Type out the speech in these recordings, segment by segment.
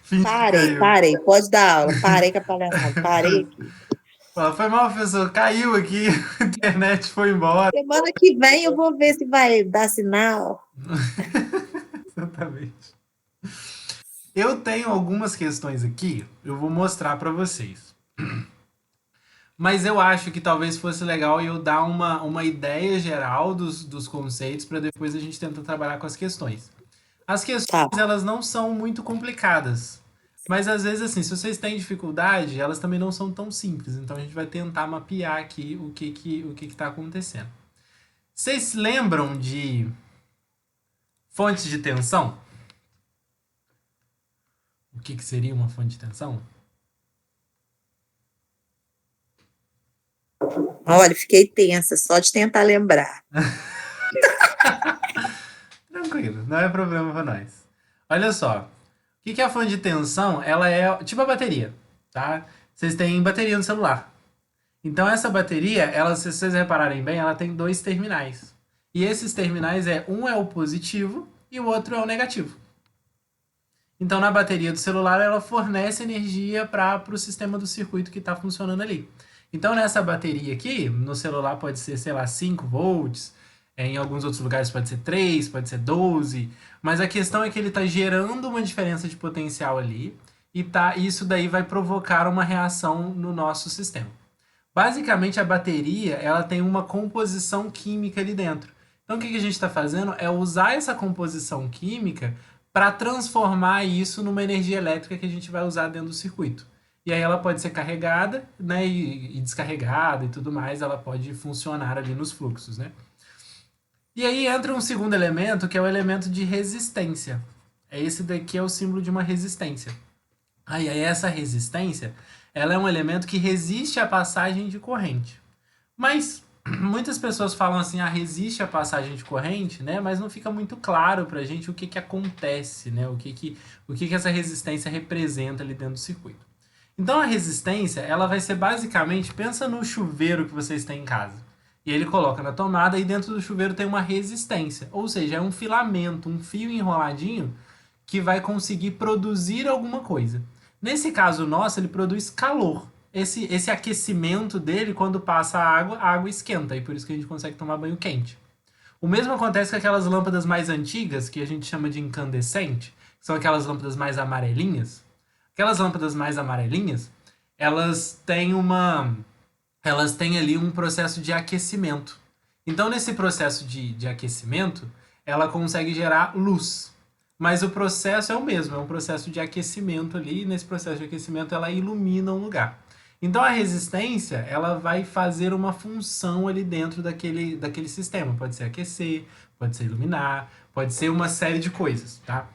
Finge que Parei, caiu. parei. Pode dar aula. Parei com a palhaçada. Parei aqui. Fala, foi mal, professor. Caiu aqui, a internet foi embora. Semana que vem eu vou ver se vai dar sinal. Exatamente. Eu tenho algumas questões aqui, eu vou mostrar para vocês. Mas eu acho que talvez fosse legal eu dar uma ideia geral dos conceitos para depois a gente tentar trabalhar com as questões. As questões, Tá. elas não são muito complicadas. Mas às vezes, assim, se vocês têm dificuldade, elas também não são tão simples. Então a gente vai tentar mapear aqui o que tá acontecendo. Vocês lembram de fontes de tensão? O que seria uma fonte de tensão? Olha, fiquei tensa só de tentar lembrar. Tranquilo, não é problema para nós. Olha só, o que é a fonte de tensão? Ela é tipo a bateria, tá? Vocês têm bateria no celular. Então essa bateria, ela, se vocês repararem bem, ela tem dois terminais. E esses terminais um é o positivo e o outro é o negativo. Então na bateria do celular ela fornece energia para o sistema do circuito que está funcionando ali. Então nessa bateria aqui, no celular pode ser, sei lá, 5 volts, em alguns outros lugares pode ser 3, pode ser 12, mas a questão é que ele está gerando uma diferença de potencial ali e isso daí vai provocar uma reação no nosso sistema. Basicamente, a bateria ela tem uma composição química ali dentro. Então, o que a gente está fazendo é usar essa composição química para transformar isso numa energia elétrica que a gente vai usar dentro do circuito. E aí ela pode ser carregada, né, e descarregada e tudo mais, ela pode funcionar ali nos fluxos, né? E aí entra um segundo elemento, que é o elemento de resistência. Esse daqui é o símbolo de uma resistência. Aí essa resistência, ela é um elemento que resiste à passagem de corrente. Mas muitas pessoas falam assim, resiste à passagem de corrente, né? Mas não fica muito claro pra gente o que acontece, né? O que essa resistência representa ali dentro do circuito. Então a resistência, ela vai ser basicamente, pensa no chuveiro que vocês têm em casa. E ele coloca na tomada e dentro do chuveiro tem uma resistência, ou seja, é um filamento, um fio enroladinho que vai conseguir produzir alguma coisa. Nesse caso nosso, ele produz calor. Esse aquecimento dele, quando passa a água esquenta, e por isso que a gente consegue tomar banho quente. O mesmo acontece com aquelas lâmpadas mais antigas, que a gente chama de incandescente, que são aquelas lâmpadas mais amarelinhas. Aquelas lâmpadas mais amarelinhas, elas têm uma. Elas têm ali um processo de aquecimento. Então, nesse processo de aquecimento, ela consegue gerar luz. Mas o processo é o mesmo, é um processo de aquecimento ali, e nesse processo de aquecimento ela ilumina um lugar. Então a resistência, ela vai fazer uma função ali dentro daquele sistema. Pode ser aquecer, pode ser iluminar, pode ser uma série de coisas, tá?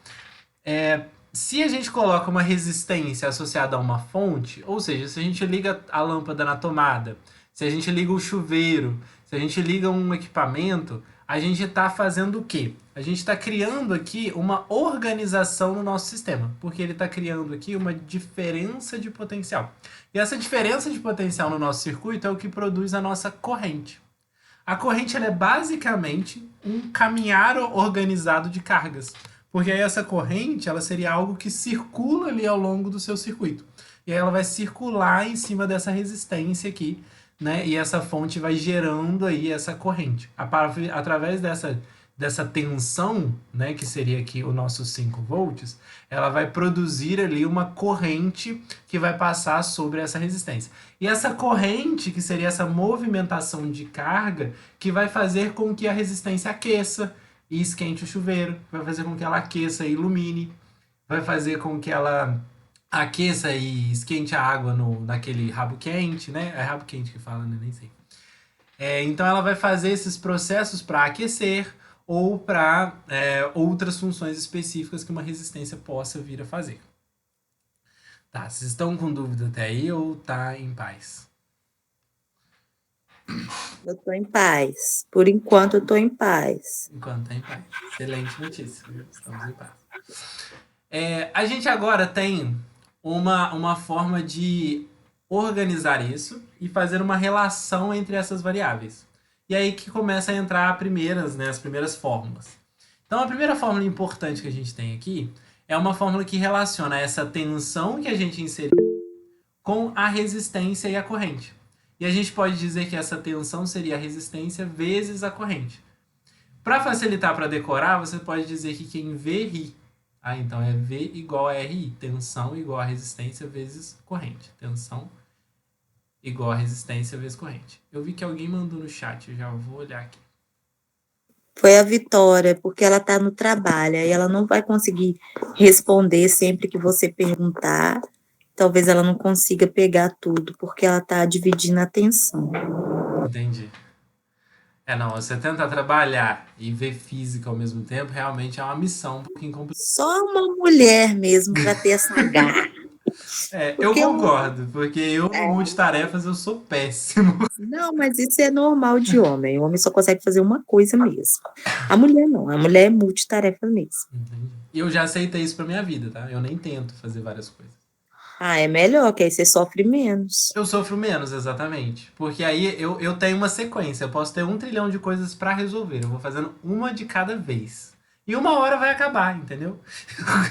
Se a gente coloca uma resistência associada a uma fonte, ou seja, se a gente liga a lâmpada na tomada, se a gente liga o chuveiro, se a gente liga um equipamento, a gente está fazendo o quê? A gente está criando aqui uma organização no nosso sistema, porque ele está criando aqui uma diferença de potencial. E essa diferença de potencial no nosso circuito é o que produz a nossa corrente. A corrente ela é basicamente um caminhar organizado de cargas. Porque aí essa corrente ela seria algo que circula ali ao longo do seu circuito. E aí ela vai circular em cima dessa resistência aqui, né? E essa fonte vai gerando aí essa corrente. Através dessa tensão, né, que seria aqui o nosso 5 volts, ela vai produzir ali uma corrente que vai passar sobre essa resistência. E essa corrente, que seria essa movimentação de carga, que vai fazer com que a resistência aqueça e esquente o chuveiro, vai fazer com que ela aqueça e ilumine, vai fazer com que ela aqueça e esquente a água naquele rabo quente, né? É rabo quente que fala, né? Nem sei. Então ela vai fazer esses processos para aquecer ou para outras funções específicas que uma resistência possa vir a fazer. Tá, vocês estão com dúvida até aí ou tá em paz? Eu estou em paz. Por enquanto, eu estou em paz. Enquanto tá em paz. Excelente notícia, viu? Estamos em paz. A gente agora tem uma forma de organizar isso e fazer uma relação entre essas variáveis. E aí que começa a entrar as primeiras fórmulas. Então, a primeira fórmula importante que a gente tem aqui É uma fórmula que relaciona essa tensão que a gente inseriu com a resistência e a corrente. E a gente pode dizer que essa tensão seria a resistência vezes a corrente. Para facilitar para decorar, você pode dizer que quem V ri. Então é V igual a RI. Tensão igual a resistência vezes corrente. Tensão igual a resistência vezes corrente. Eu vi que alguém mandou no chat, eu já vou olhar aqui. Foi a Vitória, porque ela está no trabalho e ela não vai conseguir responder sempre que você perguntar. Talvez ela não consiga pegar tudo, porque ela está dividindo a atenção. Entendi. Não, você tentar trabalhar e ver física ao mesmo tempo realmente é uma missão um pouquinho complicada. Só uma mulher mesmo para ter essa garra. Eu Porque concordo, porque eu no multitarefas eu sou péssimo. não, mas isso é normal de homem. O homem só consegue fazer uma coisa mesmo. A mulher não, a mulher é multitarefa mesmo. Entendi. E eu já aceitei isso pra minha vida, tá? Eu nem tento fazer várias coisas. É melhor, que aí você sofre menos. Eu sofro menos, exatamente. Porque aí eu tenho uma sequência. Eu posso ter 1 trilhão de coisas pra resolver. Eu vou fazendo uma de cada vez. E uma hora vai acabar, entendeu?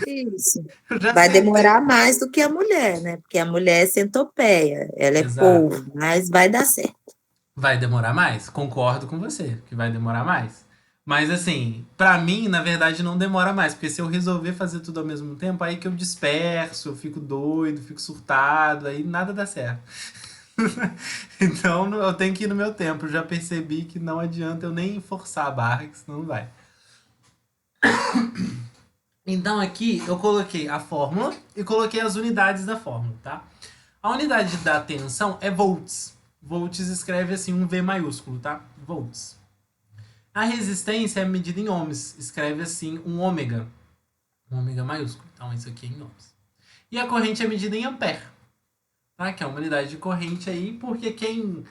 Isso. Eu já Vai aceitei. demorar mais do que a mulher, né? Porque a mulher é centopeia, ela é Exato. polvo, mas vai dar certo. Vai demorar mais. Concordo com você, que vai demorar mais. Mas assim, pra mim, na verdade, não demora mais. Porque se eu resolver fazer tudo ao mesmo tempo, aí que eu disperso, eu fico doido, fico surtado, aí nada dá certo. Então eu tenho que ir no meu tempo. Eu já percebi que não adianta eu nem forçar a barra, que senão não vai. Então aqui eu coloquei a fórmula e coloquei as unidades da fórmula, tá? A unidade da tensão é volts. Volts escreve assim um V maiúsculo, tá? Volts. A resistência é medida em ohms. Escreve assim um ômega. Um ômega maiúsculo. Então isso aqui é em ohms. E a corrente é medida em ampere. Tá? Que é uma unidade de corrente aí, porque quem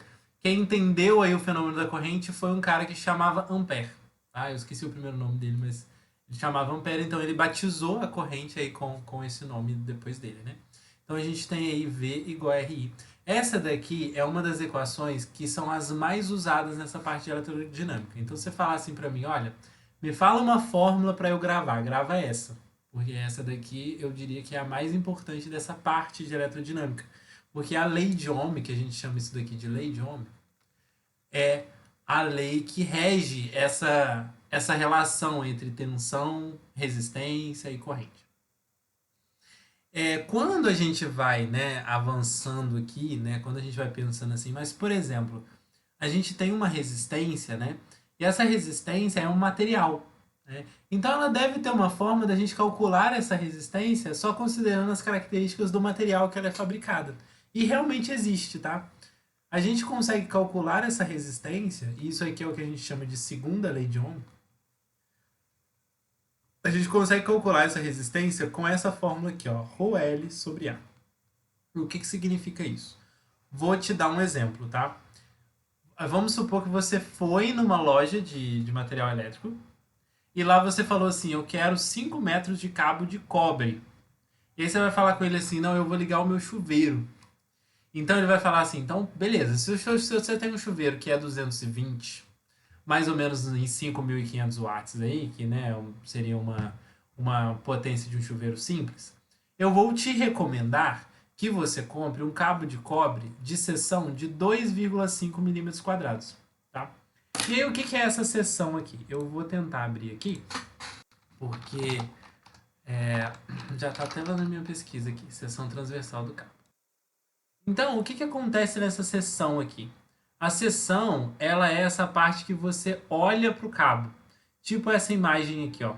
entendeu aí o fenômeno da corrente foi um cara que chamava Ampère. Tá? Eu esqueci o primeiro nome dele, mas ele chamava Ampère, então ele batizou a corrente aí com esse nome depois dele, né? Então a gente tem aí V igual a RI. Essa daqui é uma das equações que são as mais usadas nessa parte de eletrodinâmica. Então você fala assim para mim, olha, me fala uma fórmula para eu gravar. Grava essa. Porque essa daqui eu diria que é a mais importante dessa parte de eletrodinâmica. Porque a lei de Ohm, que a gente chama isso daqui de lei de Ohm, é a lei que rege essa relação entre tensão, resistência e corrente. Quando a gente vai, né, avançando aqui, né, quando a gente vai pensando assim, mas por exemplo, a gente tem uma resistência, né, e essa resistência é um material. Né, então ela deve ter uma forma da gente calcular essa resistência só considerando as características do material que ela é fabricada. E realmente existe, tá? A gente consegue calcular essa resistência, e isso aqui é o que a gente chama de segunda lei de Ohm. A gente consegue calcular essa resistência com essa fórmula aqui, ó, ρL sobre A. O que significa isso? Vou te dar um exemplo, tá? Vamos supor que você foi numa loja de material elétrico e lá você falou assim, eu quero 5 metros de cabo de cobre. E aí você vai falar com ele assim, não, eu vou ligar o meu chuveiro. Então ele vai falar assim, então beleza, se você tem um chuveiro que é 220, mais ou menos em 5.500 watts aí, que né, seria uma potência de um chuveiro simples, eu vou te recomendar que você compre um cabo de cobre de seção de 2,5 milímetros quadrados. Tá? E aí o que é essa seção aqui? Eu vou tentar abrir aqui, porque já está até lá na minha pesquisa aqui, seção transversal do cabo. Então, o que acontece nessa seção aqui? A seção, ela é essa parte que você olha para o cabo. Tipo essa imagem aqui, ó.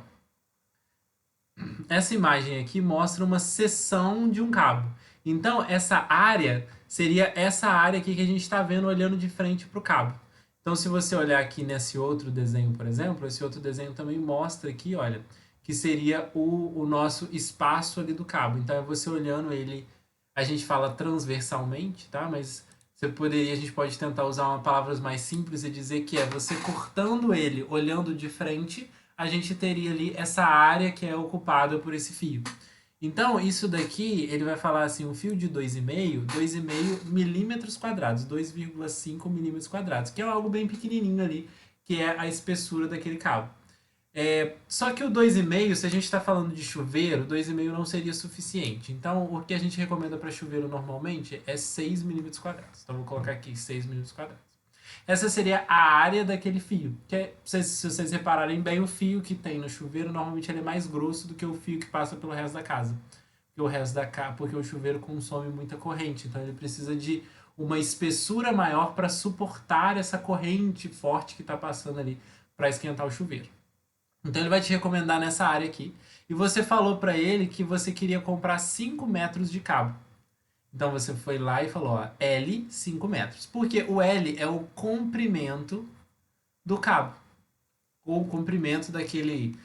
Essa imagem aqui mostra uma seção de um cabo. Então, essa área seria essa área aqui que a gente está vendo olhando de frente para o cabo. Então, se você olhar aqui nesse outro desenho, por exemplo, esse outro desenho também mostra aqui, olha, que seria o nosso espaço ali do cabo. Então, é você olhando ele, a gente fala transversalmente, tá? Mas a gente pode tentar usar uma palavras mais simples e dizer que é você cortando ele, olhando de frente, a gente teria ali essa área que é ocupada por esse fio. Então, isso daqui, ele vai falar assim, um fio de 2,5 milímetros quadrados, 2,5 milímetros quadrados, que é algo bem pequenininho ali, que é a espessura daquele cabo. Só que o 2,5, se a gente está falando de chuveiro, 2,5 não seria suficiente. Então, o que a gente recomenda para chuveiro normalmente é 6 milímetros quadrados. Então, vou colocar aqui 6 milímetros quadrados. Essa seria a área daquele fio. Se vocês repararem bem, o fio que tem no chuveiro, normalmente ele é mais grosso do que o fio que passa pelo resto da casa. Porque o chuveiro consome muita corrente. Então, ele precisa de uma espessura maior para suportar essa corrente forte que está passando ali para esquentar o chuveiro. Então ele vai te recomendar nessa área aqui. E você falou para ele que você queria comprar 5 metros de cabo. Então você foi lá e falou, ó, L 5 metros. Porque o L é o comprimento do cabo. Ou o comprimento daquele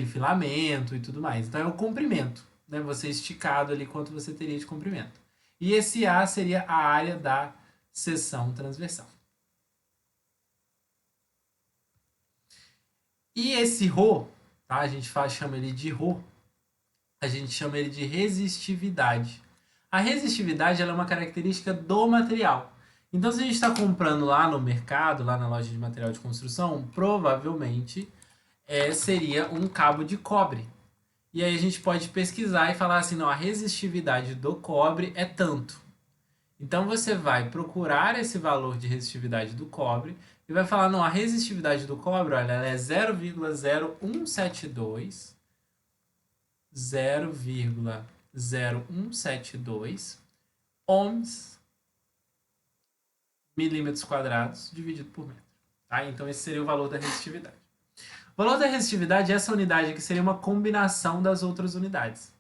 filamento e tudo mais. Então é o comprimento, né? Você esticado ali quanto você teria de comprimento. E esse A seria a área da seção transversal. E esse Rho, tá? A gente chama ele de Rho, a gente chama ele de resistividade. A resistividade ela é uma característica do material. Então, se a gente está comprando lá no mercado, lá na loja de material de construção, provavelmente seria um cabo de cobre. E aí a gente pode pesquisar e falar assim, não, a resistividade do cobre é tanto. Então você vai procurar esse valor de resistividade do cobre e vai falar, não, a resistividade do cobre, olha, ela é 0,0172 0,0172 ohms milímetros quadrados dividido por metro. Tá? Então esse seria o valor da resistividade. O valor da resistividade é essa unidade que seria uma combinação das outras unidades.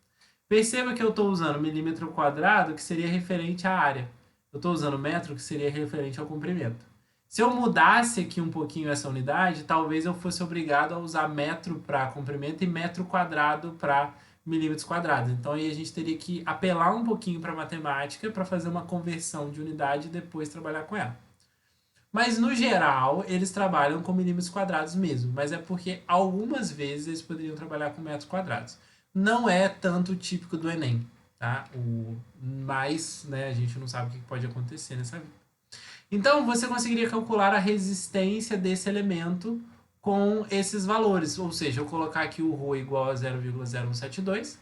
Perceba que eu estou usando milímetro quadrado, que seria referente à área. Eu estou usando metro, que seria referente ao comprimento. Se eu mudasse aqui um pouquinho essa unidade, talvez eu fosse obrigado a usar metro para comprimento e metro quadrado para milímetros quadrados. Então aí a gente teria que apelar um pouquinho para a matemática para fazer uma conversão de unidade e depois trabalhar com ela. Mas no geral, eles trabalham com milímetros quadrados mesmo, mas é porque algumas vezes eles poderiam trabalhar com metros quadrados. Não é tanto típico do Enem, tá? Mas, né, a gente não sabe o que pode acontecer nessa vida. Então, você conseguiria calcular a resistência desse elemento com esses valores. Ou seja, eu colocar aqui o ρ igual a 0,0172,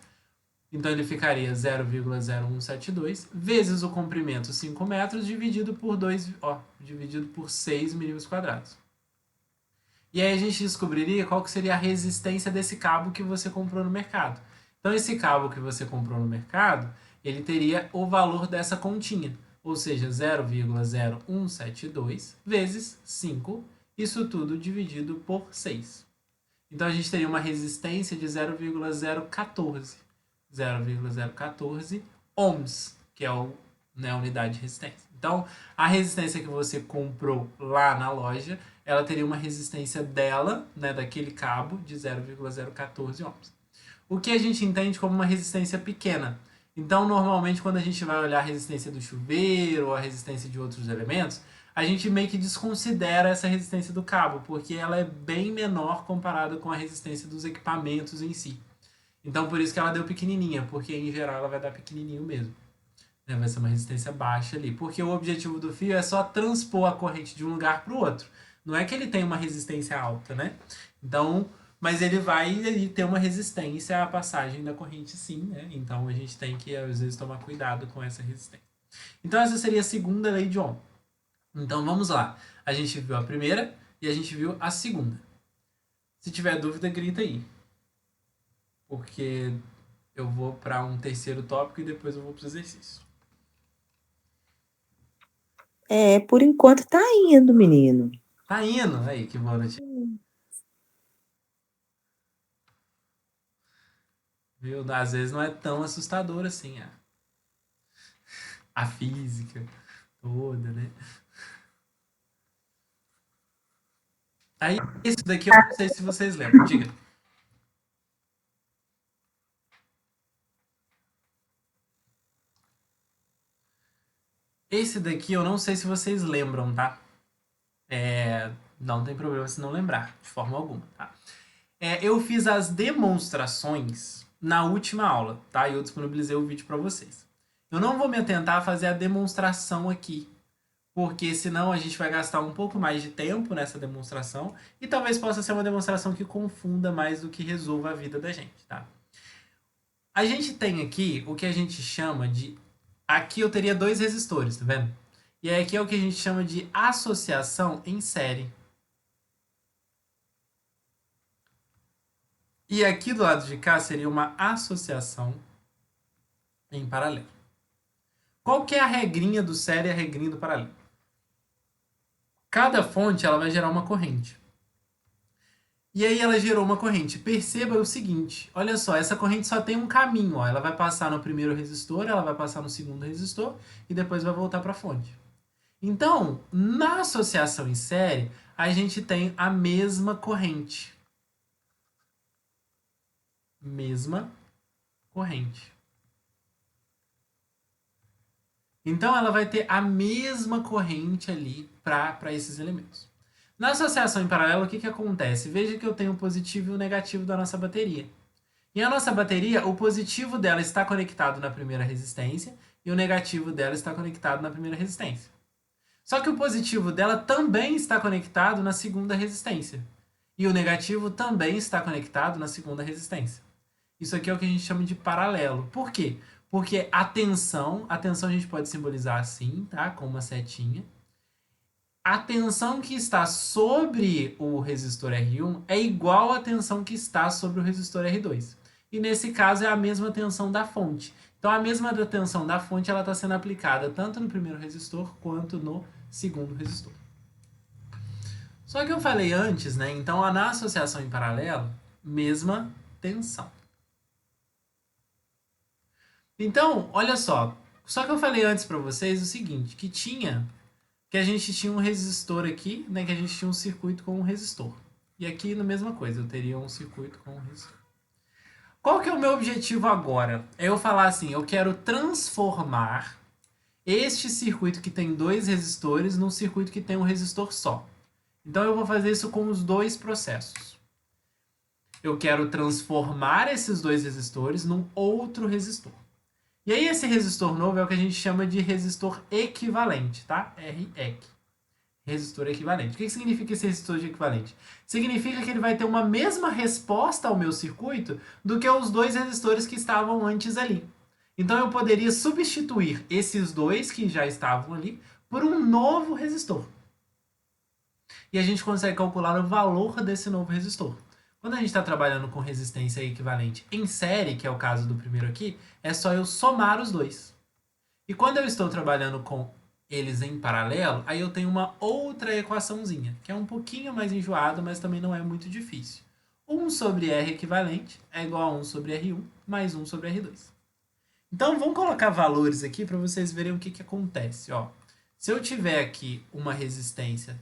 então ele ficaria 0,0172 vezes o comprimento 5 metros dividido por 6 milímetros quadrados. E aí a gente descobriria qual que seria a resistência desse cabo que você comprou no mercado. Então esse cabo que você comprou no mercado, ele teria o valor dessa continha, ou seja, 0,0172 vezes 5, isso tudo dividido por 6. Então a gente teria uma resistência de 0,014 ohms, que é a unidade de resistência. Então, a resistência que você comprou lá na loja, ela teria uma resistência dela, né, daquele cabo, de 0,014 ohms. O que a gente entende como uma resistência pequena. Então, normalmente, quando a gente vai olhar a resistência do chuveiro ou a resistência de outros elementos, a gente meio que desconsidera essa resistência do cabo, porque ela é bem menor comparada com a resistência dos equipamentos em si. Então, por isso que ela deu pequenininha, porque em geral ela vai dar pequenininho mesmo. Né? Vai ser uma resistência baixa ali, porque o objetivo do fio é só transpor a corrente de um lugar para o outro. Não é que ele tem uma resistência alta, né? Então, mas ele vai ter uma resistência à passagem da corrente sim, né? Então a gente tem que, às vezes, tomar cuidado com essa resistência. Então essa seria a segunda lei de Ohm. Então vamos lá. A gente viu a primeira e a gente viu a segunda. Se tiver dúvida, grita aí. Porque eu vou para um terceiro tópico e depois eu vou para o exercício. Por enquanto tá indo, menino. Tá indo? Aí, que boa notícia. Viu? Às vezes não é tão assustador assim a física toda, né? Aí, isso daqui eu não sei se vocês lembram. Diga. Esse daqui eu não sei se vocês lembram, tá? Não tem problema se não lembrar, de forma alguma, tá? Eu fiz as demonstrações na última aula, tá? E eu disponibilizei o vídeo para vocês. Eu não vou me atentar a fazer a demonstração aqui, porque senão a gente vai gastar um pouco mais de tempo nessa demonstração e talvez possa ser uma demonstração que confunda mais do que resolva a vida da gente, tá? A gente tem aqui o que a gente chama de... Aqui eu teria dois resistores, tá vendo? E aqui é o que a gente chama de associação em série. E aqui do lado de cá seria uma associação em paralelo. Qual que é a regrinha do série e a regrinha do paralelo? Cada fonte ela vai gerar uma corrente. E aí ela gerou uma corrente. Perceba o seguinte, olha só, essa corrente só tem um caminho, ó. Ela vai passar no primeiro resistor, ela vai passar no segundo resistor e depois vai voltar para a fonte. Então, na associação em série, a gente tem a mesma corrente. Mesma corrente. Então, ela vai ter a mesma corrente ali para esses elementos. Na associação em paralelo, o que acontece? Veja que eu tenho o positivo e o negativo da nossa bateria. E a nossa bateria, o positivo dela está conectado na primeira resistência e o negativo dela está conectado na primeira resistência. Só que o positivo dela também está conectado na segunda resistência. E o negativo também está conectado na segunda resistência. Isso aqui é o que a gente chama de paralelo. Por quê? Porque a tensão a gente pode simbolizar assim, tá? Com uma setinha. A tensão que está sobre o resistor R1 é igual à tensão que está sobre o resistor R2. E nesse caso é a mesma tensão da fonte. Então a mesma tensão da fonte ela está sendo aplicada tanto no primeiro resistor quanto no segundo resistor. Só que eu falei antes, né? Então na associação em paralelo, mesma tensão. Então, olha só. Só que eu falei antes para vocês o seguinte, que a gente tinha um resistor aqui, né? Que a gente tinha um circuito com um resistor. E aqui na mesma coisa, eu teria um circuito com um resistor. Qual que é o meu objetivo agora? É eu falar assim, eu quero transformar este circuito que tem dois resistores num circuito que tem um resistor só. Então eu vou fazer isso com os dois processos. Eu quero transformar esses dois resistores num outro resistor. E aí esse resistor novo é o que a gente chama de resistor equivalente, tá? REQ. Resistor equivalente. O que significa esse resistor equivalente? Significa que ele vai ter uma mesma resposta ao meu circuito do que os dois resistores que estavam antes ali. Então eu poderia substituir esses dois que já estavam ali por um novo resistor. E a gente consegue calcular o valor desse novo resistor. Quando a gente está trabalhando com resistência equivalente em série, que é o caso do primeiro aqui, é só eu somar os dois. E quando eu estou trabalhando com eles em paralelo, aí eu tenho uma outra equaçãozinha, que é um pouquinho mais enjoado, mas também não é muito difícil. 1 sobre R equivalente é igual a 1 sobre R1 mais 1 sobre R2. Então vamos colocar valores aqui para vocês verem o que acontece. Ó, se eu tiver aqui uma resistência,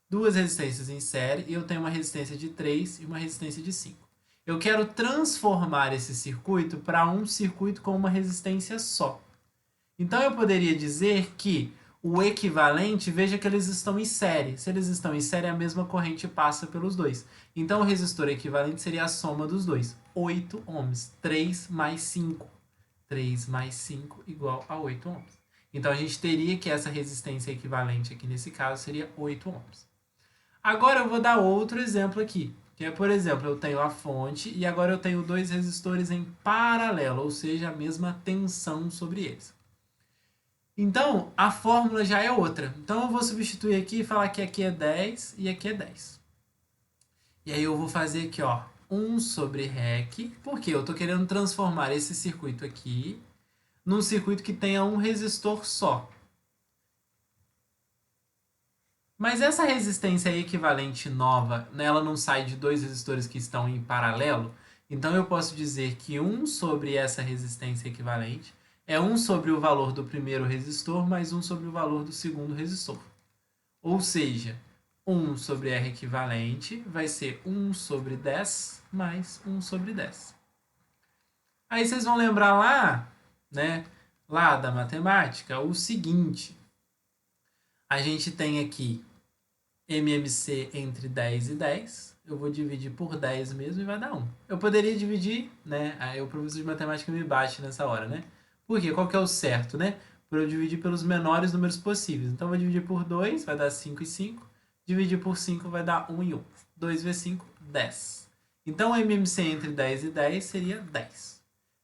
duas resistências em série, e eu tenho uma resistência de 3 e uma resistência de 5. Eu quero transformar esse circuito para um circuito com uma resistência só. Então eu poderia dizer que o equivalente, veja que eles estão em série. Se eles estão em série, a mesma corrente passa pelos dois. Então o resistor equivalente seria a soma dos dois. 8 ohms. 3 mais 5. 3 mais 5 igual a 8 ohms. Então a gente teria que essa resistência equivalente aqui nesse caso seria 8 ohms. Agora eu vou dar outro exemplo aqui, que é, por exemplo, eu tenho a fonte e agora eu tenho dois resistores em paralelo, ou seja, a mesma tensão sobre eles. Então, a fórmula já é outra. Então eu vou substituir aqui e falar que aqui é 10 e aqui é 10. E aí eu vou fazer aqui, ó, 1 sobre REC, porque eu estou querendo transformar esse circuito aqui num circuito que tenha um resistor só. Mas essa resistência equivalente nova, né, ela não sai de dois resistores que estão em paralelo, então eu posso dizer que 1 sobre essa resistência equivalente é 1 sobre o valor do primeiro resistor mais 1 sobre o valor do segundo resistor. Ou seja, 1 sobre R equivalente vai ser 1 sobre 10 mais 1 sobre 10. Aí vocês vão lembrar lá, né, lá da matemática, o seguinte. A gente tem aqui MMC entre 10 e 10. Eu vou dividir por 10 mesmo e vai dar 1. Eu poderia dividir, né? Aí o professor de matemática me bate nessa hora, né? Por quê? Qual que é o certo, né? por eu dividir pelos menores números possíveis. Então, eu vou dividir por 2, vai dar 5 e 5. Dividir por 5 vai dar 1 e 1. 2 vezes 5, 10. Então, o MMC entre 10 e 10 seria 10.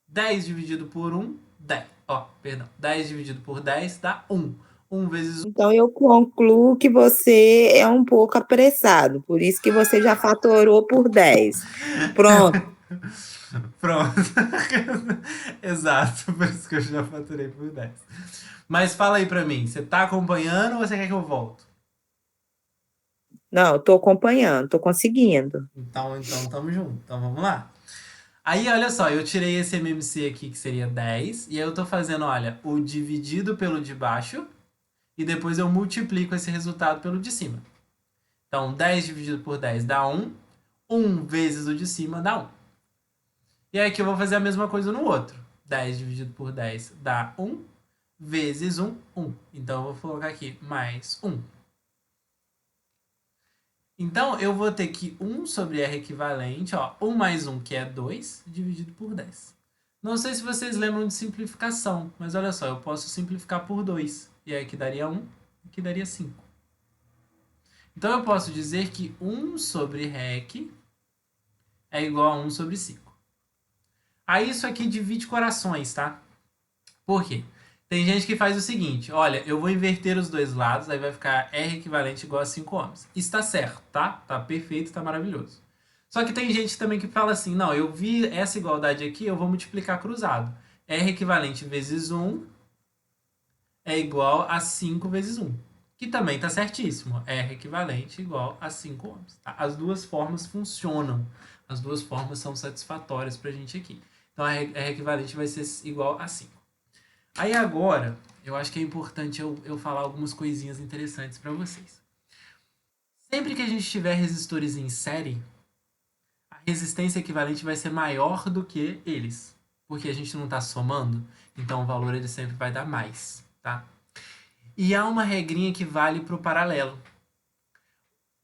10 dividido por 1, 10. Perdão. 10 dividido por 10 dá 1. 1 vezes 1. Então eu concluo que você é um pouco apressado, por isso que você já fatorou por 10. Pronto. Pronto. Exato, por isso que eu já faturei por 10. Mas fala aí pra mim, você tá acompanhando ou você quer que eu volto? Não, estou acompanhando, estou conseguindo. Então tamo junto. Então vamos lá. Aí, olha só, eu tirei esse MMC aqui, que seria 10, e aí eu tô fazendo, olha, o dividido pelo de baixo, e depois eu multiplico esse resultado pelo de cima. Então, 10 dividido por 10 dá 1, 1 vezes o de cima dá 1. E aí aqui eu vou fazer a mesma coisa no outro. 10 dividido por 10 dá 1, vezes 1, 1. Então, eu vou colocar aqui mais 1. Então, eu vou ter que 1 sobre R equivalente, 1 mais 1, que é 2, dividido por 10. Não sei se vocês lembram de simplificação, mas olha só, eu posso simplificar por 2. E aí aqui daria 1, aqui daria 5. Então, eu posso dizer que 1 sobre REC é igual a 1 sobre 5. Aí isso aqui divide corações, tá? Por quê? Tem gente que faz o seguinte, olha, eu vou inverter os dois lados, aí vai ficar R equivalente igual a 5 ohms. Isso tá certo, tá? Tá perfeito, tá maravilhoso. Só que tem gente também que fala assim, não, eu vi essa igualdade aqui, eu vou multiplicar cruzado. R equivalente vezes 1 é igual a 5 vezes 1. Que também tá certíssimo. R equivalente igual a 5 ohms. Tá? As duas formas funcionam. As duas formas são satisfatórias pra gente aqui. Então, R equivalente vai ser igual a 5. Aí agora, eu acho que é importante eu falar algumas coisinhas interessantes para vocês. Sempre que a gente tiver resistores em série, a resistência equivalente vai ser maior do que eles. Porque a gente não está somando, então o valor ele sempre vai dar mais, tá? E há uma regrinha que vale para o paralelo.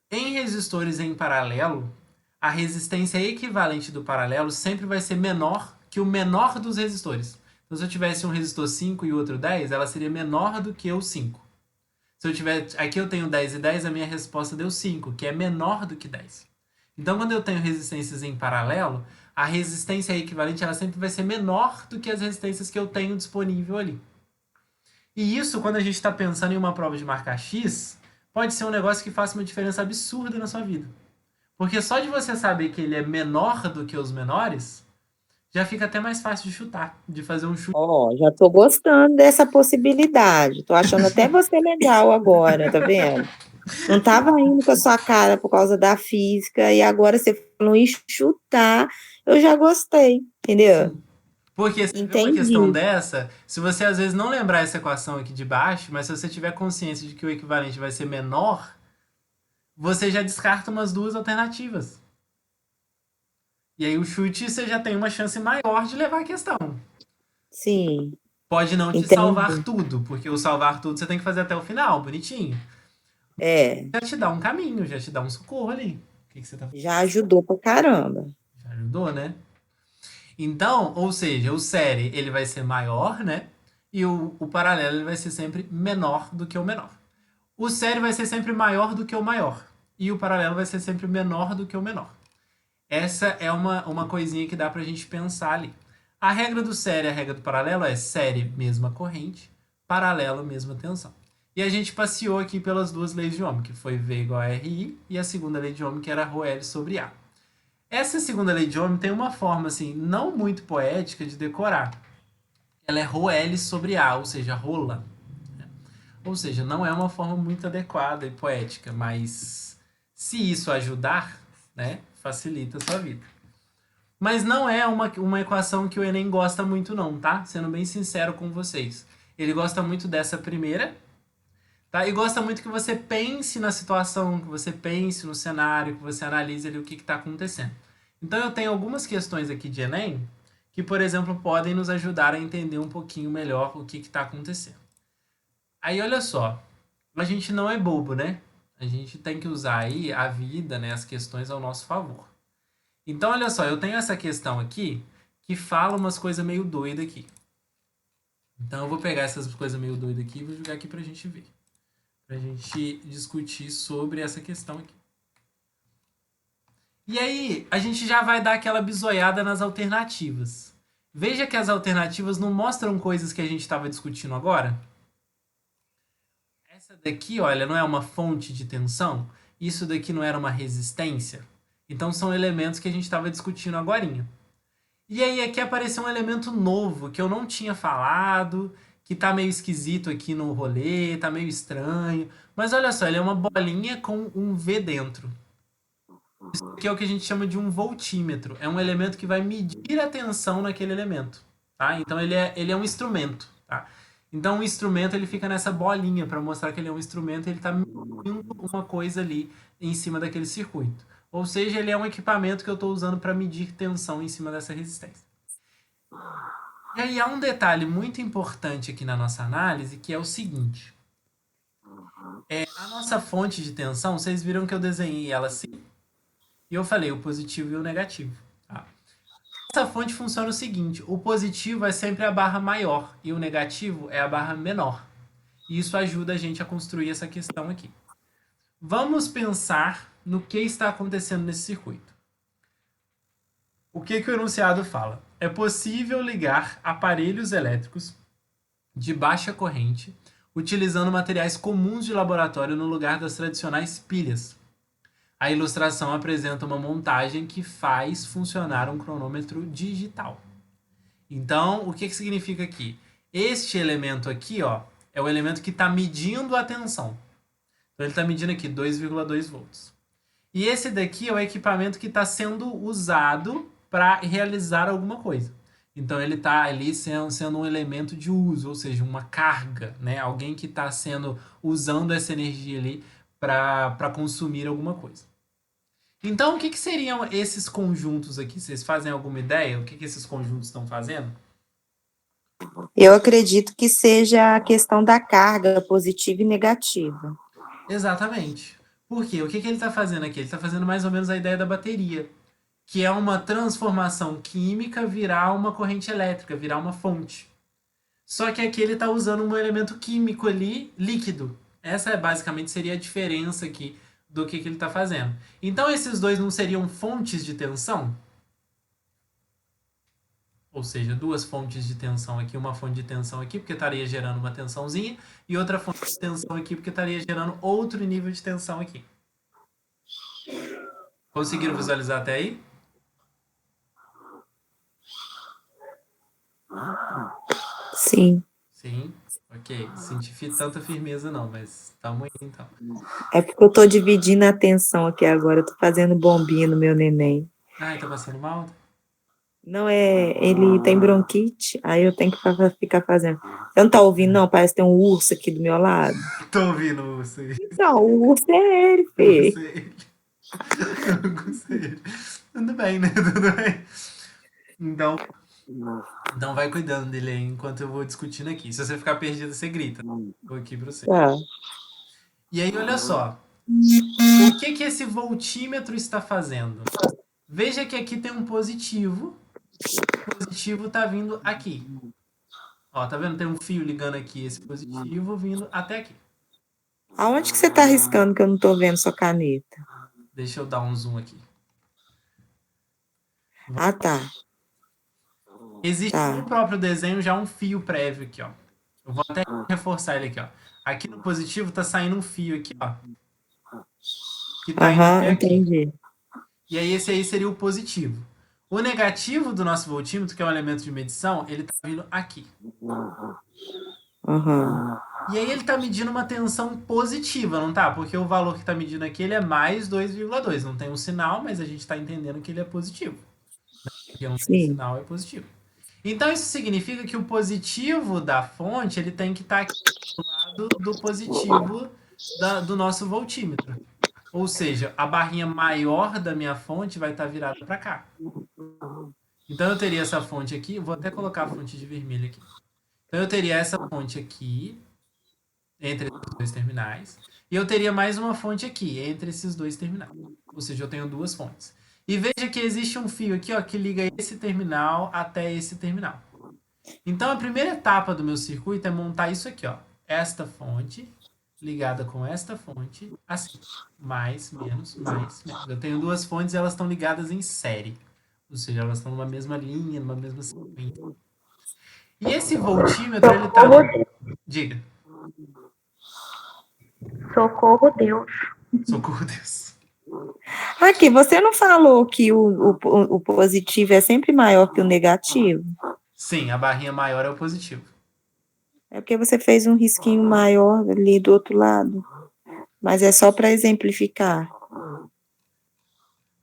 Em resistores em paralelo, a resistência equivalente do paralelo sempre vai ser menor que o menor dos resistores. Então, se eu tivesse um resistor 5 e o outro 10, ela seria menor do que o 5. Se eu tiver, aqui eu tenho 10 e 10, a minha resposta deu 5, que é menor do que 10. Então, quando eu tenho resistências em paralelo, a resistência equivalente ela sempre vai ser menor do que as resistências que eu tenho disponível ali. E isso, quando a gente está pensando em uma prova de marca X, pode ser um negócio que faça uma diferença absurda na sua vida. Porque só de você saber que ele é menor do que os menores, já fica até mais fácil de chutar, de fazer um chute. Já tô gostando dessa possibilidade. Tô achando até você legal agora, tá vendo? Não tava indo com a sua cara por causa da física e agora você falou em chutar, eu já gostei, entendeu? Sim. Porque você vê uma questão Entendi. dessa, se você às vezes não lembrar essa equação aqui de baixo, mas se você tiver consciência de que o equivalente vai ser menor, você já descarta umas duas alternativas. E aí o chute você já tem uma chance maior de levar a questão. Sim, Pode não te salvar entendi. tudo, porque o salvar tudo você tem que fazer até o final, bonitinho. É, Já te dá um caminho, já te dá um socorro ali. O que você tá fazendo? já ajudou pra caramba. Já ajudou, né? Então, ou seja, o série ele vai ser maior, né? E o paralelo ele vai ser sempre menor do que o menor. O série vai ser sempre maior do que o maior. E o paralelo vai ser sempre menor do que o menor. Essa é uma coisinha que dá pra gente pensar ali. A regra do série e a regra do paralelo é série, mesma corrente, paralelo, mesma tensão. E a gente passeou aqui pelas duas leis de Ohm, que foi V igual a RI, e a segunda lei de Ohm, que era ρL sobre A. Essa segunda lei de Ohm tem uma forma, assim, não muito poética de decorar. Ela é ρL sobre A, ou seja, rola. Ou seja, não é uma forma muito adequada e poética, mas se isso ajudar, né, facilita a sua vida. Mas não é uma equação que o Enem gosta muito não, tá? Sendo bem sincero com vocês. Ele gosta muito dessa primeira, tá? E gosta muito que você pense na situação, que você pense no cenário, que você analise ali o que está acontecendo. Então eu tenho algumas questões aqui de Enem que, por exemplo, podem nos ajudar a entender um pouquinho melhor o que está acontecendo. Aí olha só, a gente não é bobo, né? A gente tem que usar aí a vida, né, as questões ao nosso favor. Então olha só, eu tenho essa questão aqui que fala umas coisas meio doidas aqui. Então eu vou pegar essas coisas meio doidas aqui e vou jogar aqui pra gente ver. Pra gente discutir sobre essa questão aqui. E aí, a gente já vai dar aquela bisoiada nas alternativas. Veja que as alternativas não mostram coisas que a gente estava discutindo agora. Essa daqui, olha, não é uma fonte de tensão? Isso daqui não era uma resistência? Então são elementos que a gente estava discutindo agorinha. E aí aqui apareceu um elemento novo que eu não tinha falado, que tá meio esquisito aqui no rolê, tá meio estranho. Mas olha só, ele é uma bolinha com um V dentro. Isso aqui é o que a gente chama de um voltímetro. É um elemento que vai medir a tensão naquele elemento, tá? Então ele é um instrumento, tá? Então o instrumento ele fica nessa bolinha para mostrar que ele é um instrumento, e ele está medindo uma coisa ali em cima daquele circuito. Ou seja, ele é um equipamento que eu estou usando para medir tensão em cima dessa resistência. E aí há um detalhe muito importante aqui na nossa análise, que é o seguinte. A nossa fonte de tensão, vocês viram que eu desenhei ela assim? E eu falei o positivo e o negativo. Tá? Essa fonte funciona o seguinte: o positivo é sempre a barra maior e o negativo é a barra menor. E isso ajuda a gente a construir essa questão aqui. Vamos pensar no que está acontecendo nesse circuito. O que o enunciado fala? É possível ligar aparelhos elétricos de baixa corrente utilizando materiais comuns de laboratório no lugar das tradicionais pilhas. A ilustração apresenta uma montagem que faz funcionar um cronômetro digital. Então, o que significa aqui? Este elemento aqui, ó, é o elemento que está medindo a tensão. Então, ele está medindo aqui 2,2 volts. E esse daqui é o equipamento que está sendo usado para realizar alguma coisa. Então, ele está ali sendo um elemento de uso, ou seja, uma carga, né? Alguém que está usando essa energia ali para consumir alguma coisa. Então, o que seriam esses conjuntos aqui? Vocês fazem alguma ideia? O que esses conjuntos estão fazendo? Eu acredito que seja a questão da carga positiva e negativa. Exatamente. Por quê? O que ele está fazendo aqui? Ele está fazendo mais ou menos a ideia da bateria, que é uma transformação química virar uma corrente elétrica, virar uma fonte. Só que aqui ele está usando um elemento químico ali, líquido. Essa basicamente seria a diferença aqui do que ele está fazendo. Então esses dois não seriam fontes de tensão? Ou seja, duas fontes de tensão aqui, uma fonte de tensão aqui, porque estaria gerando uma tensãozinha, e outra fonte de tensão aqui, porque estaria gerando outro nível de tensão aqui. Conseguiram visualizar até aí? Sim. Sim. Ok. Senti tanta firmeza não, mas tamo aí então. É porque eu tô dividindo a atenção aqui agora, eu tô fazendo bombinha no meu neném. Ai, tá passando mal? Não é, ele tem bronquite, aí eu tenho que ficar fazendo. Você não tá ouvindo, não? Parece que tem um urso aqui do meu lado. Tô ouvindo você. Não, o urso é ele, Fê. Você. Você. Tudo bem, né? Tudo bem. Então vai cuidando dele aí enquanto eu vou discutindo aqui. Se você ficar perdido, você grita. Vou aqui pra você. Tá. E aí, olha só. O que esse voltímetro está fazendo? Veja que aqui tem um positivo. O positivo tá vindo aqui. Ó, tá vendo? Tem um fio ligando aqui esse positivo vindo até aqui. Aonde que você tá riscando que eu não tô vendo sua caneta? Deixa eu dar um zoom aqui. Ah, tá. Existe Tá. no próprio desenho já um fio prévio aqui, ó. Eu vou até reforçar ele aqui, ó. Aqui no positivo tá saindo um fio aqui, ó. Que tá indo Aham, até aqui. entendi. E aí esse aí seria o positivo. O negativo do nosso voltímetro, que é um elemento de medição, ele tá vindo aqui. Aham. E aí ele tá medindo uma tensão positiva, não tá? Porque o valor que tá medindo aqui, ele é mais 2,2. Não tem um sinal, mas a gente tá entendendo que ele é positivo. Porque não tem Sim. sinal, é positivo. Então isso significa que o positivo da fonte, ele tem que estar aqui do lado do positivo do nosso voltímetro. Ou seja, a barrinha maior da minha fonte vai estar virada para cá. Então eu teria essa fonte aqui, vou até colocar a fonte de vermelho aqui. Então eu teria essa fonte aqui, entre esses dois terminais, e eu teria mais uma fonte aqui, entre esses dois terminais. Ou seja, eu tenho duas fontes. E veja que existe um fio aqui, ó, que liga esse terminal até esse terminal. Então, a primeira etapa do meu circuito é montar isso aqui, ó. Esta fonte ligada com esta fonte, assim. Mais, menos, mais, menos. Eu tenho duas fontes e elas estão ligadas em série. Ou seja, elas estão numa mesma linha, numa mesma sequência. E esse voltímetro, ele tá Socorro, no... Diga. socorro, Deus. Socorro, Deus. Aqui, você não falou que o positivo é sempre maior que o negativo? Sim, a barrinha maior é o positivo. É porque você fez um risquinho maior ali do outro lado. Mas é só para exemplificar.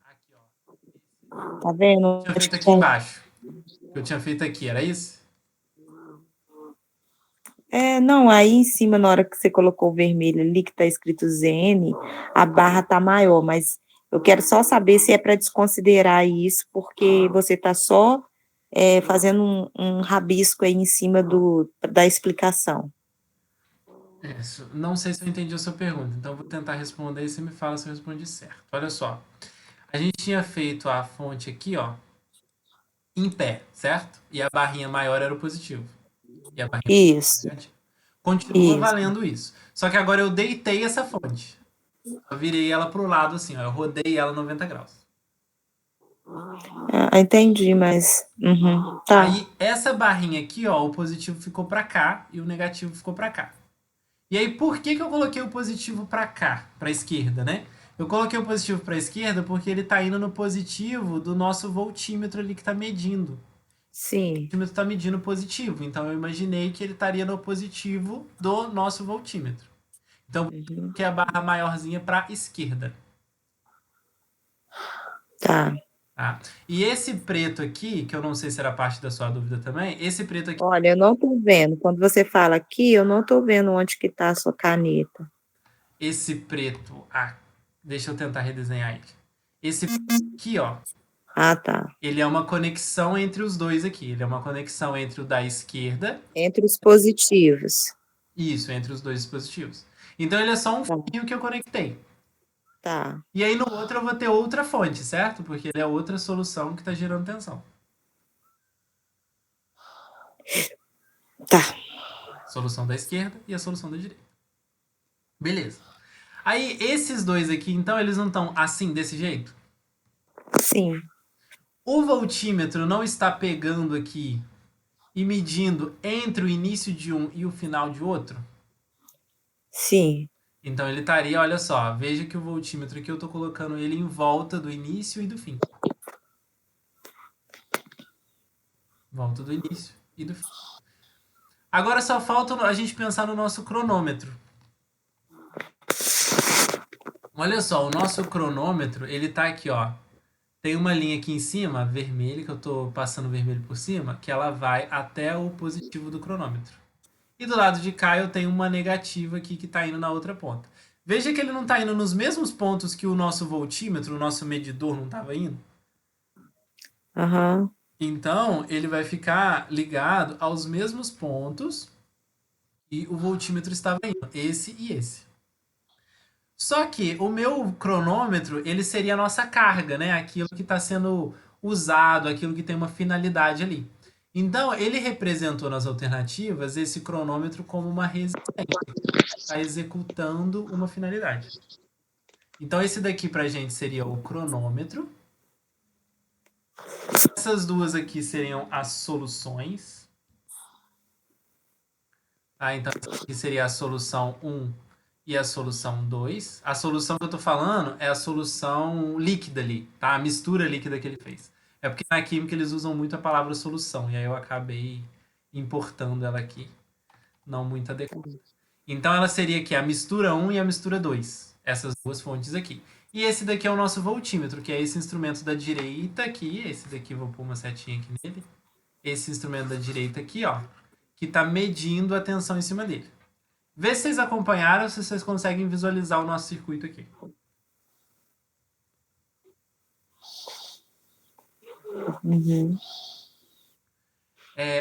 Aqui, ó. Tá vendo? Eu tinha feito aqui embaixo. Eu tinha feito aqui, era isso? Não, aí em cima, na hora que você colocou o vermelho ali, que tá escrito ZN, a barra tá maior, mas eu quero só saber se é para desconsiderar isso, porque você tá só fazendo um rabisco aí em cima da explicação. Isso. Não sei se eu entendi a sua pergunta, então eu vou tentar responder e você me fala se eu respondi certo. Olha só. A gente tinha feito a fonte aqui, ó, em pé, certo? E a barrinha maior era o positivo. E a barrinha menor era o Isso, negativo. Continua isso. valendo isso. Só que agora eu deitei essa fonte. Eu virei ela pro lado assim, ó. Eu rodei ela 90 graus. Entendi, mas. Tá. Aí essa barrinha aqui, ó, o positivo ficou pra cá e o negativo ficou pra cá. E aí por que que eu coloquei o positivo pra cá, pra esquerda, né? Eu coloquei o positivo pra esquerda porque ele tá indo no positivo do nosso voltímetro ali que tá medindo. O Sim. voltímetro tá medindo positivo, então eu imaginei que ele estaria no positivo do nosso voltímetro. Então, Uhum. que é a barra maiorzinha para a esquerda. Tá. Tá? E esse preto aqui, que eu não sei se era parte da sua dúvida também, esse preto aqui, Olha, eu não tô vendo. Quando você fala aqui, eu não tô vendo onde que tá a sua caneta. esse preto, deixa eu tentar redesenhar ele. Esse preto aqui, ó, Ah, tá. ele é uma conexão entre os dois aqui. Ele é uma conexão entre o da esquerda, Entre os positivos. isso, entre os dois dispositivos. Então ele é só um Tá. fio que eu conectei. Tá. E aí no outro eu vou ter outra fonte, certo? Porque ele é outra solução que está gerando tensão. Tá. Solução da esquerda e a solução da direita. Beleza. Aí esses dois aqui, então, eles não estão assim, desse jeito? Sim. O voltímetro não está pegando aqui e medindo entre o início de um e o final de outro? Sim. Então ele estaria, olha só, veja que o voltímetro aqui eu estou colocando ele em volta do início e do fim. Volta do início e do fim. Agora só falta a gente pensar no nosso cronômetro. Olha só, o nosso cronômetro, ele tá aqui, ó. Tem uma linha aqui em cima, vermelha, que eu tô passando vermelho por cima, que ela vai até o positivo do cronômetro. E do lado de cá eu tenho uma negativa aqui que está indo na outra ponta. Veja que ele não está indo nos mesmos pontos que o nosso voltímetro, o nosso medidor não estava indo. Aham. Então ele vai ficar ligado aos mesmos pontos que o voltímetro estava indo, esse e esse. Só que o meu cronômetro, ele seria a nossa carga, né? Aquilo que está sendo usado, aquilo que tem uma finalidade ali. Então, ele representou nas alternativas esse cronômetro como uma resistência, está executando uma finalidade. Então, esse daqui para a gente seria o cronômetro. Essas duas aqui seriam as soluções. Então, essa aqui seria a solução 1 e a solução 2. A solução que eu estou falando é a solução líquida ali, tá? A mistura líquida que ele fez. É porque na química eles usam muito a palavra solução, e aí eu acabei importando ela aqui, não muito adequada. Então ela seria aqui a mistura 1 e a mistura 2. Essas duas fontes aqui. E esse daqui é o nosso voltímetro, que é esse instrumento da direita aqui. Esse daqui, vou pôr uma setinha aqui nele. Esse instrumento da direita aqui, ó, que está medindo a tensão em cima dele. Vê se vocês acompanharam, se vocês conseguem visualizar o nosso circuito aqui. Uhum.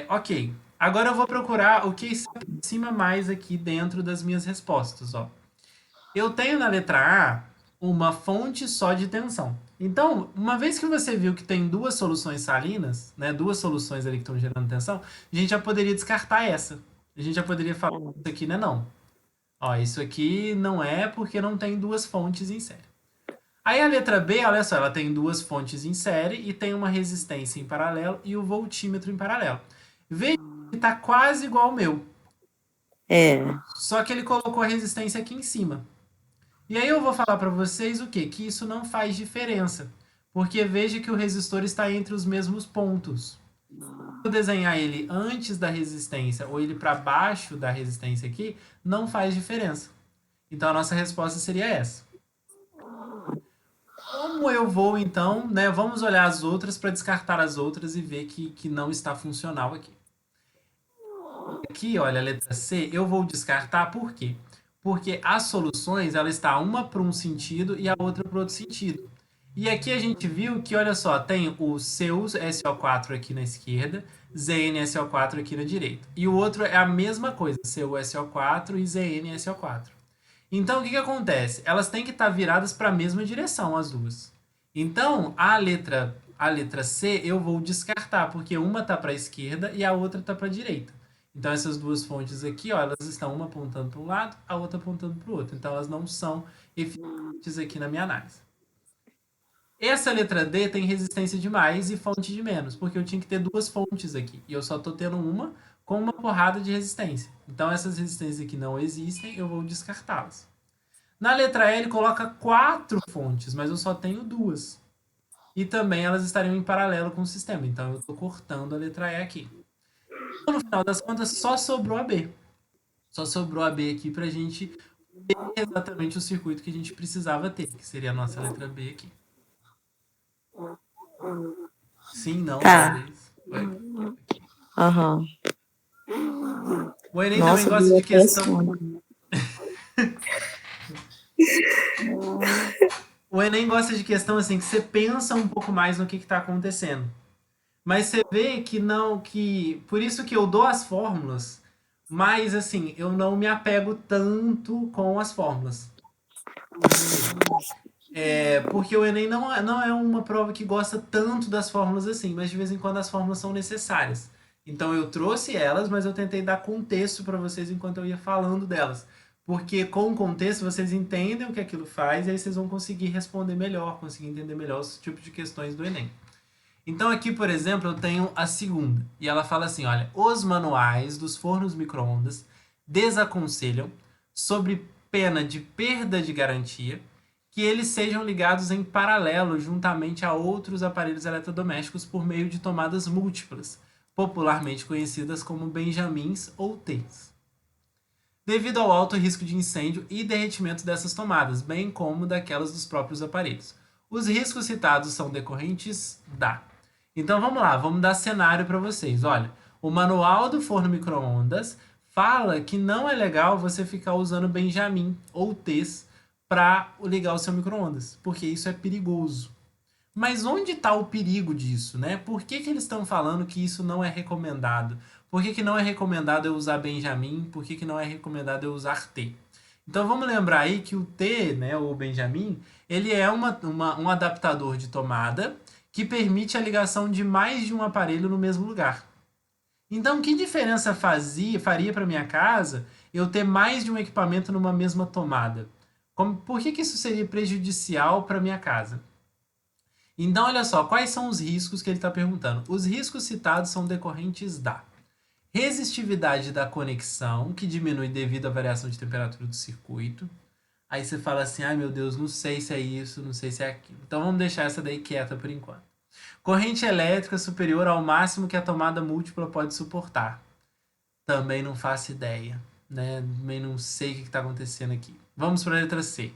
Ok. Agora eu vou procurar o que se aproxima mais aqui dentro das minhas respostas. Ó. Eu tenho na letra A uma fonte só de tensão. Então, uma vez que você viu que tem duas soluções salinas, né, duas soluções ali que estão gerando tensão, a gente já poderia descartar essa. A gente já poderia falar, isso aqui não é não. Ó, isso aqui não é porque não tem duas fontes em série. Aí a letra B, olha só, ela tem duas fontes em série e tem uma resistência em paralelo e o voltímetro em paralelo. Veja que está quase igual ao meu, É. só que ele colocou a resistência aqui em cima. E aí eu vou falar para vocês o quê? Que isso não faz diferença. Porque veja que o resistor está entre os mesmos pontos. Se eu desenhar ele antes da resistência ou ele para baixo da resistência aqui, não faz diferença. Então a nossa resposta seria essa. Como eu vou então, né? Vamos olhar as outras para descartar as outras e ver que não está funcional aqui. Aqui, olha, a letra C, eu vou descartar por quê? Porque as soluções, ela está uma para um sentido e a outra para outro sentido. E aqui a gente viu que, olha só, tem o seu SO4 aqui na esquerda, ZnSO4 aqui na direita. E o outro é a mesma coisa, seu SO4 e ZnSO4. Então, o que acontece? Elas têm que estar viradas para a mesma direção, as duas. Então, a letra C eu vou descartar, porque uma está para a esquerda e a outra está para a direita. Então, essas duas fontes aqui, ó, elas estão uma apontando para um lado, a outra apontando para o outro. Então, elas não são eficientes aqui na minha análise. Essa letra D tem resistência de mais e fonte de menos, porque eu tinha que ter duas fontes aqui. E eu só estou tendo uma com uma porrada de resistência. Então, essas resistências aqui não existem, eu vou descartá-las. Na letra E, ele coloca 4 fontes, mas eu só tenho duas. E também elas estariam em paralelo com o sistema. Então, eu estou cortando a letra E aqui. Então, no final das contas, só sobrou a B. Só sobrou a B aqui para a gente ter exatamente o circuito que a gente precisava ter, que seria a nossa letra B aqui. Sim, não, Tá. talvez. Oi. Aham. O Enem também Nossa, gosta deu de até questão. sono. O Enem gosta de questão assim que você pensa um pouco mais no que está acontecendo. Mas você vê que não, que por isso que eu dou as fórmulas, mas assim, eu não me apego tanto com as fórmulas. Porque o Enem não é uma prova que gosta tanto das fórmulas assim, mas de vez em quando as fórmulas são necessárias. Então eu trouxe elas, mas eu tentei dar contexto para vocês enquanto eu ia falando delas. Porque com o contexto vocês entendem o que aquilo faz e aí vocês vão conseguir responder melhor, conseguir entender melhor os tipos de questões do Enem. Então aqui, por exemplo, eu tenho a segunda. E ela fala assim, olha, os manuais dos fornos micro-ondas desaconselham, sobre pena de perda de garantia, que eles sejam ligados em paralelo juntamente a outros aparelhos eletrodomésticos por meio de tomadas múltiplas, popularmente conhecidas como benjamins ou T's. Devido ao alto risco de incêndio e derretimento dessas tomadas, bem como daquelas dos próprios aparelhos. Os riscos citados são decorrentes da. Então vamos lá, vamos dar cenário para vocês. Olha, o manual do forno micro-ondas fala que não é legal você ficar usando Benjamin ou T's para ligar o seu micro-ondas, porque isso é perigoso. Mas onde está o perigo disso, né? Por que eles estão falando que isso não é recomendado? Por que não é recomendado eu usar Benjamin? Por que não é recomendado eu usar T? Então vamos lembrar aí que o T, né, o Benjamin, ele é um adaptador de tomada que permite a ligação de mais de um aparelho no mesmo lugar. Então, que diferença faria para minha casa eu ter mais de um equipamento numa mesma tomada? Por que isso seria prejudicial para minha casa? Então, olha só, quais são os riscos que ele está perguntando? Os riscos citados são decorrentes da resistividade da conexão, que diminui devido à variação de temperatura do circuito. Aí você fala assim, ai meu Deus, não sei se é isso, não sei se é aquilo. Então vamos deixar essa daí quieta por enquanto. Corrente elétrica superior ao máximo que a tomada múltipla pode suportar. Também não faço ideia, né? Também não sei o que está acontecendo aqui. Vamos para a letra C.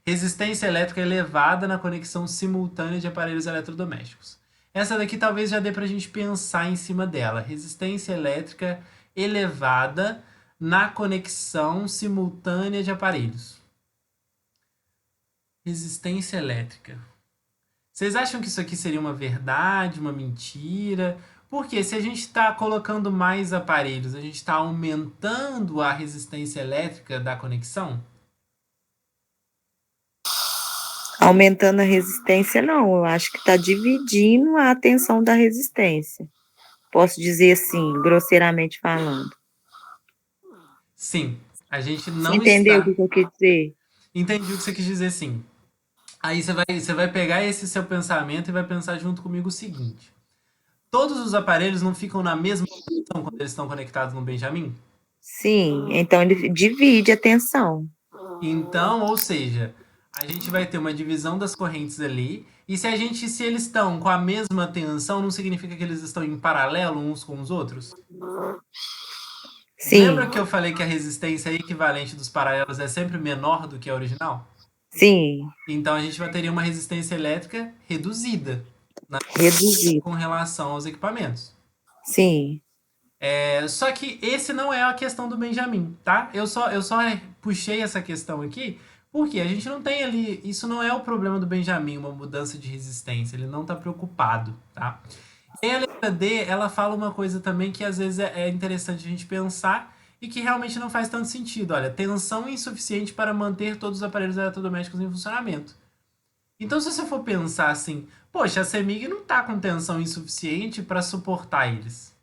Resistência elétrica elevada na conexão simultânea de aparelhos eletrodomésticos. Essa daqui talvez já dê para a gente pensar em cima dela. Resistência elétrica elevada na conexão simultânea de aparelhos. Resistência elétrica. Vocês acham que isso aqui seria uma verdade, uma mentira? Porque se a gente está colocando mais aparelhos, a gente está aumentando a resistência elétrica da conexão? Aumentando a resistência, não. Eu acho que está dividindo a tensão da resistência. Posso dizer assim, grosseiramente falando. Sim, a gente Você não entendeu o está. que eu quis dizer? Entendi o que você quis dizer, sim. Aí você vai pegar esse seu pensamento e vai pensar junto comigo o seguinte: todos os aparelhos não ficam na mesma posição quando eles estão conectados no Benjamin? Sim, então ele divide a tensão. Então, ou seja, a gente vai ter uma divisão das correntes ali, e se eles estão com a mesma tensão, não significa que eles estão em paralelo uns com os outros? Sim, Lembra que eu falei que a resistência equivalente dos paralelos é sempre menor do que a original? sim, Então a gente vai ter uma resistência elétrica reduzida reduzir. com relação aos equipamentos. Sim, Só que esse não é a questão do Benjamin, tá? Eu só puxei essa questão aqui porque a gente não tem ali. Isso não é o problema do Benjamin, uma mudança de resistência. Ele não está preocupado, tá? E a letra D, ela fala uma coisa também que às vezes é interessante a gente pensar e que realmente não faz tanto sentido. Olha, tensão insuficiente para manter todos os aparelhos eletrodomésticos em funcionamento. Então, se você for pensar assim, poxa, a CEMIG não está com tensão insuficiente para suportar eles.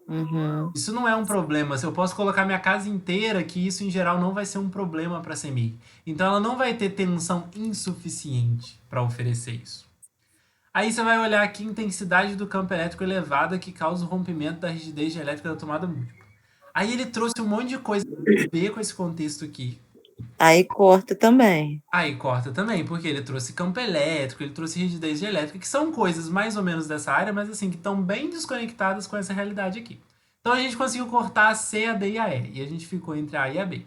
uhum, Isso não é um problema. Se eu posso colocar minha casa inteira, que isso em geral não vai ser um problema para a CEMIG. Então ela não vai ter tensão insuficiente para oferecer isso. Aí você vai olhar aqui intensidade do campo elétrico elevada que causa o rompimento da rigidez elétrica da tomada múltipla. Aí ele trouxe um monte de coisa a ver com esse contexto aqui. aí corta também. Aí corta também, porque ele trouxe campo elétrico, ele trouxe rigidez de elétrica, que são coisas mais ou menos dessa área, mas assim, que estão bem desconectadas com essa realidade aqui. Então a gente conseguiu cortar a C, a D e a E, e a gente ficou entre a e a B.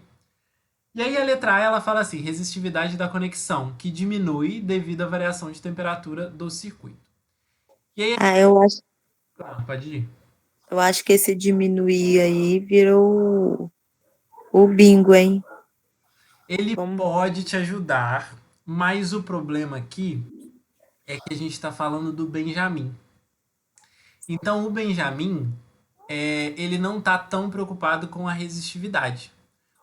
E aí a letra A, ela fala assim, resistividade da conexão, que diminui devido à variação de temperatura do circuito. E aí, Ah, pode ir. eu acho que esse diminuir aí virou o bingo, hein? Ele Vamos. pode te ajudar, mas o problema aqui é que a gente está falando do Benjamin. Então o Benjamin, ele não está tão preocupado com a resistividade,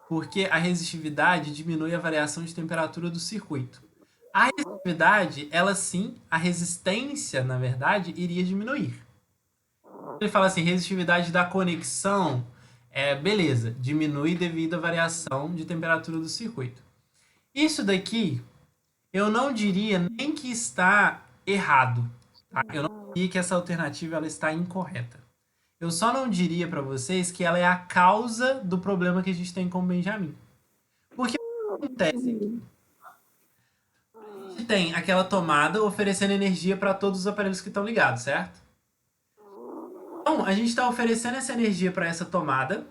porque a resistividade diminui a variação de temperatura do circuito. A resistividade, ela sim, a resistência, na verdade, iria diminuir. Ele fala assim, resistividade da conexão, beleza, diminui devido à variação de temperatura do circuito. Isso daqui, eu não diria nem que está errado, tá? Eu não diria que essa alternativa ela está incorreta. Eu só não diria para vocês que ela é a causa do problema que a gente tem com o Benjamin. Porque o que acontece aqui? A gente tem aquela tomada oferecendo energia para todos os aparelhos que estão ligados, certo? Então, a gente está oferecendo essa energia para essa tomada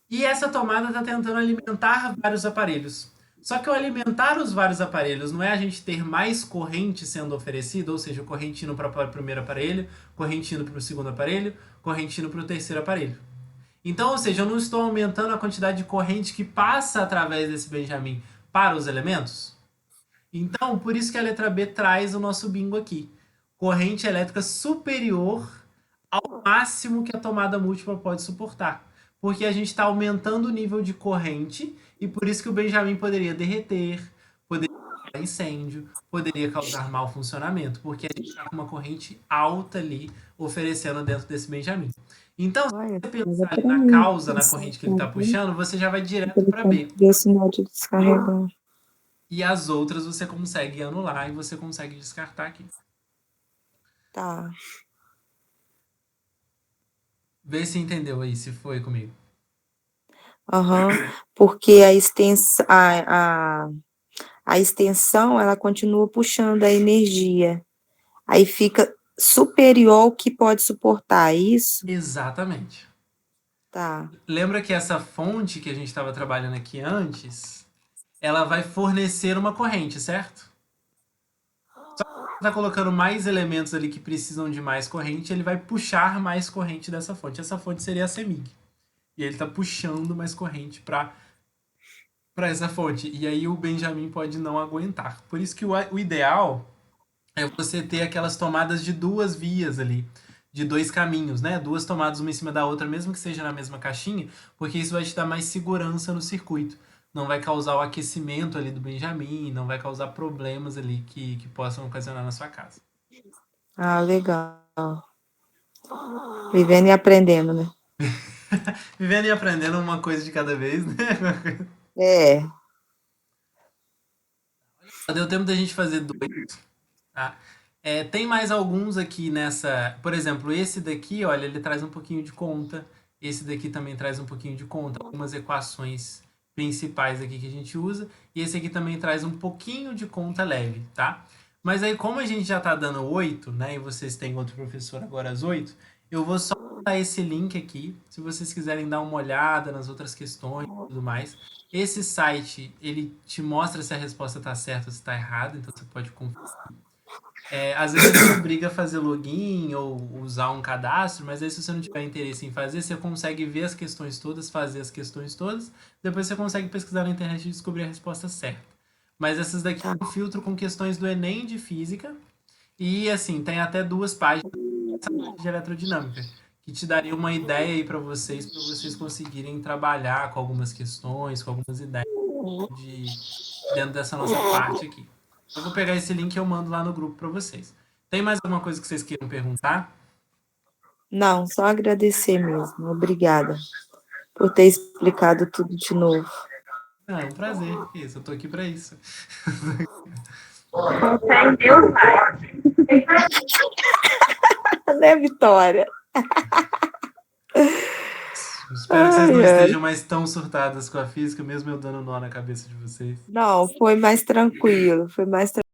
e essa tomada está tentando alimentar vários aparelhos. Só que o alimentar os vários aparelhos não é a gente ter mais corrente sendo oferecida, ou seja, corrente indo para o primeiro aparelho, corrente indo para o segundo aparelho, corrente indo para o terceiro aparelho. Então, ou seja, eu não estou aumentando a quantidade de corrente que passa através desse Benjamin para os elementos? Então, por isso que a letra B traz o nosso bingo aqui. Corrente elétrica superior ao máximo que a tomada múltipla pode suportar. Porque a gente está aumentando o nível de corrente e por isso que o Benjamin poderia derreter, poderia causar incêndio, poderia causar mau funcionamento, porque a gente está com uma corrente alta ali oferecendo dentro desse Benjamin. Então, se Olha, você tava pensar ali pra na mim causa, na pensar, corrente que ele tá está vendo? puxando, você já vai O direto para telefone B. deu sinal de descarregar. E as outras você consegue anular e você consegue descartar aqui. Tá. Vê se entendeu aí, se foi comigo. Aham. Porque a extensão, ela continua puxando a energia. Aí fica superior ao que pode suportar, isso? Exatamente. Tá. Lembra que essa fonte que a gente estava trabalhando aqui antes, ela vai fornecer uma corrente, certo? Está colocando mais elementos ali que precisam de mais corrente, ele vai puxar mais corrente dessa fonte. Essa fonte seria a CEMIG. E ele está puxando mais corrente para essa fonte. E aí o Benjamin pode não aguentar. Por isso que o ideal é você ter aquelas tomadas de duas vias ali, de dois caminhos, né? Duas tomadas uma em cima da outra, mesmo que seja na mesma caixinha, porque isso vai te dar mais segurança no circuito. não vai causar o aquecimento ali do Benjamin, não vai causar problemas ali que possam ocasionar na sua casa. Ah, legal. Vivendo e aprendendo, né? Vivendo e aprendendo uma coisa de cada vez, né? É. Deu tempo da gente fazer 2, tá? Tem mais alguns aqui nessa. Por exemplo, esse daqui, olha, ele traz um pouquinho de conta. Esse daqui também traz um pouquinho de conta. Algumas equações principais aqui que a gente usa. E esse aqui também traz um pouquinho de conta leve, tá? Mas aí, como a gente já tá dando 8, né? E vocês têm outro professor agora às 8, eu vou só botar esse link aqui. Se vocês quiserem dar uma olhada nas outras questões e tudo mais. Esse site, ele te mostra se a resposta está certa ou se está errada, então você pode conferir. Às vezes ele te obriga a fazer login ou usar um cadastro, mas aí se você não tiver interesse em fazer, você consegue ver as questões todas, fazer as questões todas, depois você consegue pesquisar na internet e descobrir a resposta certa. Mas essas daqui Tá. é um filtro com questões do Enem de Física, e assim, tem até 2 páginas de eletrodinâmica, que te daria uma ideia aí para vocês conseguirem trabalhar com algumas questões, com algumas ideias dentro dessa nossa parte aqui. Eu vou pegar esse link e eu mando lá no grupo para vocês. Tem mais alguma coisa que vocês queiram perguntar? Não, só agradecer mesmo. Obrigada por ter explicado tudo de novo. É um prazer. Isso, eu tô aqui para isso. Com fé em Deus vai. Né, Vitória? Espero que vocês não Ai, ai. estejam mais tão surtadas com a física, mesmo eu dando nó na cabeça de vocês. Não, foi mais tranquilo, foi mais tranquilo.